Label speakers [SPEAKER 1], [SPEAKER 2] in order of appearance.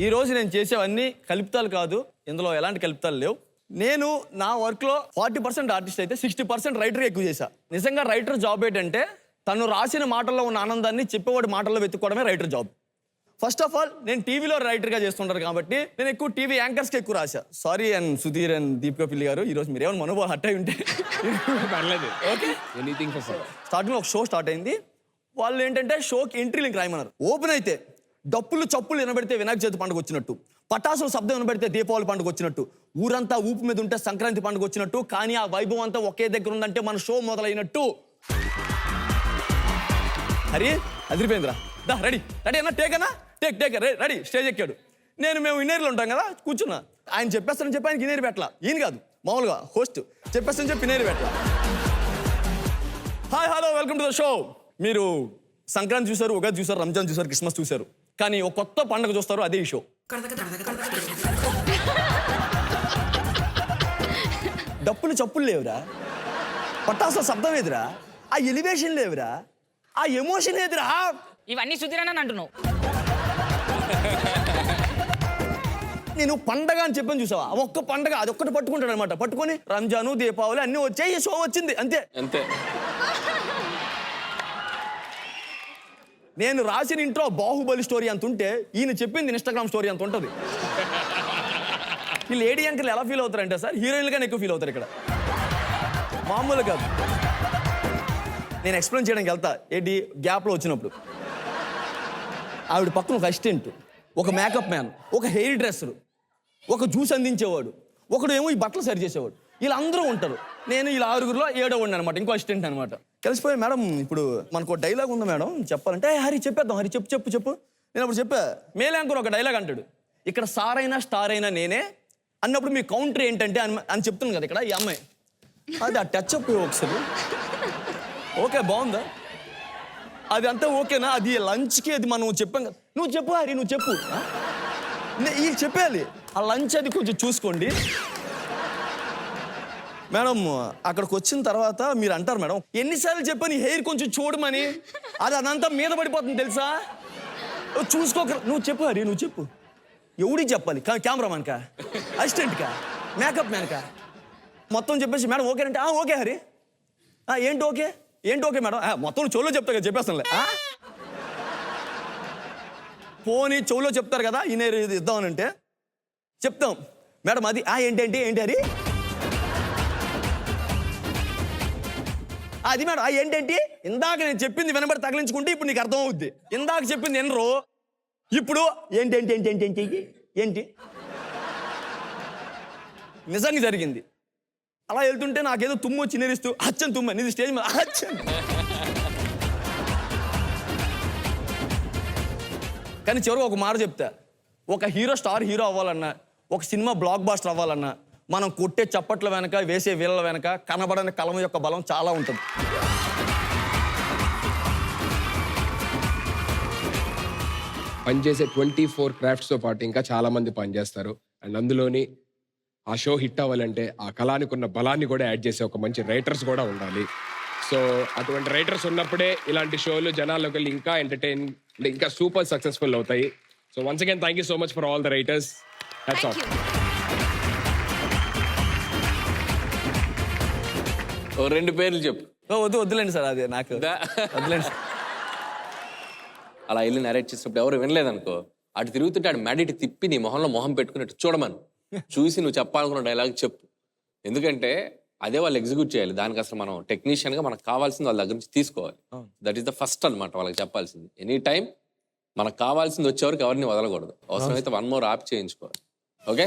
[SPEAKER 1] ఈ రోజు నేను చేసేవన్నీ కల్పితాలు కాదు, ఇందులో ఎలాంటి కల్పితాలు లేవు. నేను నా వర్క్లో 40% ఆర్టిస్ట్ అయితే 60% రైటర్ ఎక్కువ చేశా. నిజంగా రైటర్ జాబ్ ఏంటంటే తను రాసిన మాటల్లో ఉన్న ఆనందాన్ని చెప్పేవాడి మాటల్లో వెతుక్కోవడమే writer job. First of all నేను టీవీలో రైటర్గా చేస్తుంటారు కాబట్టి నేను ఎక్కువ టీవీ యాంకర్స్కి ఎక్కువ రాశా. Sorry and Sudheer and Deepika Pilli గారు, ఈరోజు మీరు ఏమైనా మనోభావం హట్ అయి ఉంటే
[SPEAKER 2] పర్లేదు.
[SPEAKER 1] ఓకే.
[SPEAKER 2] ఎనీథింగ్ ఫర్
[SPEAKER 1] స్టార్టింగ్లో ఒక షో స్టార్ట్ అయింది. వాళ్ళు ఏంటంటే షోకి ఎంట్రీ లింక్ రాయమన్నారు. ఓపెన్ అయితే డప్పులు చప్పులు వినబడితే వినాయక చవితి పండుగ వచ్చినట్టు, పటాసుల శబ్దం వినబడితే దీపావళి పండుగ వచ్చినట్టు, ఊరంతా ఊపు మీద ఉంటే సంక్రాంతి పండుగ వచ్చినట్టు, కానీ ఆ వైభవం అంతా ఒకే దగ్గర ఉందంటే మన షో మొదలైనట్టు. హరి అదిరిపోయిందిరా, దా రెడీ రెడీ అన్న, టేక్ అన్నా, టేక్ రెడీ. స్టేజ్ ఎక్కాడు. మేము ఇన్నేర్లు ఉంటాం కదా, కూర్చున్నా. ఆయన చెప్పేస్తానని చెప్పి ఆయనకి ఇన్నేరు పెట్టలా. ఈయన కాదు, మామూలుగా హోస్ట్ చెప్పేస్తానని చెప్పి ఇన్నేరు పెట్టలా. Hi hello welcome to the show. మీరు సంక్రాంతి చూసారు, ఉగాది చూసారు, రంజాన్ చూసారు, క్రిస్మస్ చూసారు, కానీ ఒక కొత్త పండుగ చూస్తారు, అదే ఈ షో. డప్పులు చప్పులు లేవురా, పటాసుల శబ్దం ఏదిరా, ఆ ఎలివేషన్ లేవురా, ఆ ఎమోషన్ ఏదిరా.
[SPEAKER 3] ఇవన్నీ సుధీరని అంటున్నావు.
[SPEAKER 1] నేను పండగ అని చెప్పని చూసావా, ఒక్క పండగ అది ఒక్కటి పట్టుకుంటాడు అనమాట. పట్టుకొని రంజాను దీపావళి అన్నీ వచ్చాయి, ఈ షో వచ్చింది, అంతే
[SPEAKER 2] అంతే.
[SPEAKER 1] నేను రాసిన ఇంట్రో బాహుబలి స్టోరీ అంత ఉంటే ఈయన చెప్పింది ఇన్స్టాగ్రామ్ స్టోరీ అంత ఉంటుంది. ఈ లేడీ యాంకర్లు ఎలా ఫీల్ అవుతారంటే సార్, హీరోయిన్లుగానే ఎక్కువ ఫీల్ అవుతారు ఇక్కడ, మామూలు కాదు. నేను ఎక్స్ప్లెయిన్ చేయడానికి వెళ్తా ఏంటి గ్యాప్లో వచ్చినప్పుడు. ఆవిడ పక్కన ఒక అసిస్టెంట్, ఒక మేకప్ మ్యాన్, ఒక హెయిర్ డ్రెస్సర్, ఒక జ్యూస్ అందించేవాడు, ఒకడు ఏమో ఈ బట్టలు సరి చేసేవాడు. వీళ్ళందరూ ఉంటారు. నేను ఇలా 6గురిలో 7వ అనమాట, ఇంకో అసిస్టెంట్ అనమాట. కలిసిపోయి మేడం ఇప్పుడు మనకు డైలాగ్ ఉంది మేడం చెప్పాలంటే, హరి చెప్పేద్దాం, హరి చెప్పు చెప్పు చెప్పు. నేను అప్పుడు చెప్పా, మేల్ యాంకర్ ఒక డైలాగ్ అంటాడు, ఇక్కడ సార్ అయినా స్టార్ అయినా నేనే అన్నప్పుడు మీ కౌంటర్ ఏంటంటే అని చెప్తుంది కదా ఇక్కడ ఈ అమ్మాయి. అది ఆ టచ్ అప్ ఒకసారి ఓకే బాగుందా, అది అంతా ఓకేనా, అది లంచ్కి అది మనం చెప్పాం కదా. నువ్వు చెప్పు హరి, నువ్వు చెప్పు, ఈ చెప్పేయాలి. ఆ లంచ్ అది కొంచెం చూసుకోండి మేడం. అక్కడికి వచ్చిన తర్వాత మీరు అంటారు మేడం, ఎన్నిసార్లు చెప్పాను ఈ హెయిర్ కొంచెం చూడమని, అదంతా మీద పడిపోతుంది తెలుసా, చూసుకోక. నువ్వు చెప్పు హరి, నువ్వు చెప్పు. ఎవడికి చెప్పాలి, కెమెరామ్యాన్కా, అసిస్టెంట్కా, మేకప్ మ్యాన్కా, మొత్తం చెప్పేసి మేడం ఓకే అంటే ఓకే హరి, ఏంటి ఓకే ఏంటి ఓకే మేడం, మొత్తం చెవులో చెప్తా కదా, చెప్పేస్తానులే. పోనీ చెవులో చెప్తారు కదా, ఈయన ఇద్దామనంటే చెప్తాం మేడం, అది ఏంటంటే ఏంటి హరి, అది మేడం ఏంటంటే ఇందాక నేను చెప్పింది వినబడి తగిలించుకుంటే ఇప్పుడు నీకు అర్థం అవుద్ది. ఇందాక చెప్పింది ఎనరు, ఇప్పుడు ఏంటంటే ఏంటి నిజంగా జరిగింది. అలా వెళ్తుంటే నాకేదో తుమ్ము వచ్చి నేరిస్తూ అచ్చని తుమ్మ నీది స్టేజ్ మీద అచ్చని. కానీ చివరికి ఒక మాట చెప్తా, ఒక హీరో స్టార్ హీరో అవ్వాలన్నా, ఒక సినిమా బ్లాక్ బాస్టర్ అవ్వాలన్నా, మనం కొట్టే చప్పట్ల వెనక, వేసే వీళ్ళ వెనక కనబడని కలం యొక్క బలం చాలా ఉంటుంది.
[SPEAKER 2] పనిచేసే 24 క్రాఫ్ట్స్తో పాటు ఇంకా చాలా మంది పనిచేస్తారు. అండ్ అందులోని ఆ షో హిట్ అవ్వాలంటే ఆ కళానికి ఉన్న బలాన్ని కూడా యాడ్ చేసే ఒక మంచి రైటర్స్ కూడా ఉండాలి. సో అటువంటి రైటర్స్ ఉన్నప్పుడే ఇలాంటి షోలు జనాల్లోకి వెళ్ళి ఇంకా ఎంటర్టైన్, ఇంకా సూపర్ సక్సెస్ఫుల్ అవుతాయి. So once again thank you so much for all the writers. That's all.
[SPEAKER 4] ఓ 2 పేర్లు చెప్పు.
[SPEAKER 1] వద్దులేండి సార్, అది నాకు వద్దులేండి సార్.
[SPEAKER 4] అలా వెళ్ళి నరేట్ చేసినప్పుడు ఎవరు వినలేదనుకో, అటు తిరుగుతుంటే ఆడు మెడిటి తిప్పి నీ మొహంలో మొహం పెట్టుకున్నట్టు చూడమను, చూసి నువ్వు చెప్పాలనుకున్న డైలాగ్ చెప్పు. ఎందుకంటే అదే వాళ్ళు ఎగ్జిక్యూట్ చేయాలి. దానికి అసలు మనం టెక్నీషియన్గా మనకు కావాల్సింది వాళ్ళ దగ్గర నుంచి తీసుకోవాలి. దట్ ఈస్ ద ఫస్ట్ అనమాట వాళ్ళకి చెప్పాల్సింది. ఎనీ టైం మనకు కావాల్సింది వచ్చేవరకు ఎవరిని వదలకూడదు. అవసరమైతే 1 more ఆపి చేయించుకోవాలి. ఓకే.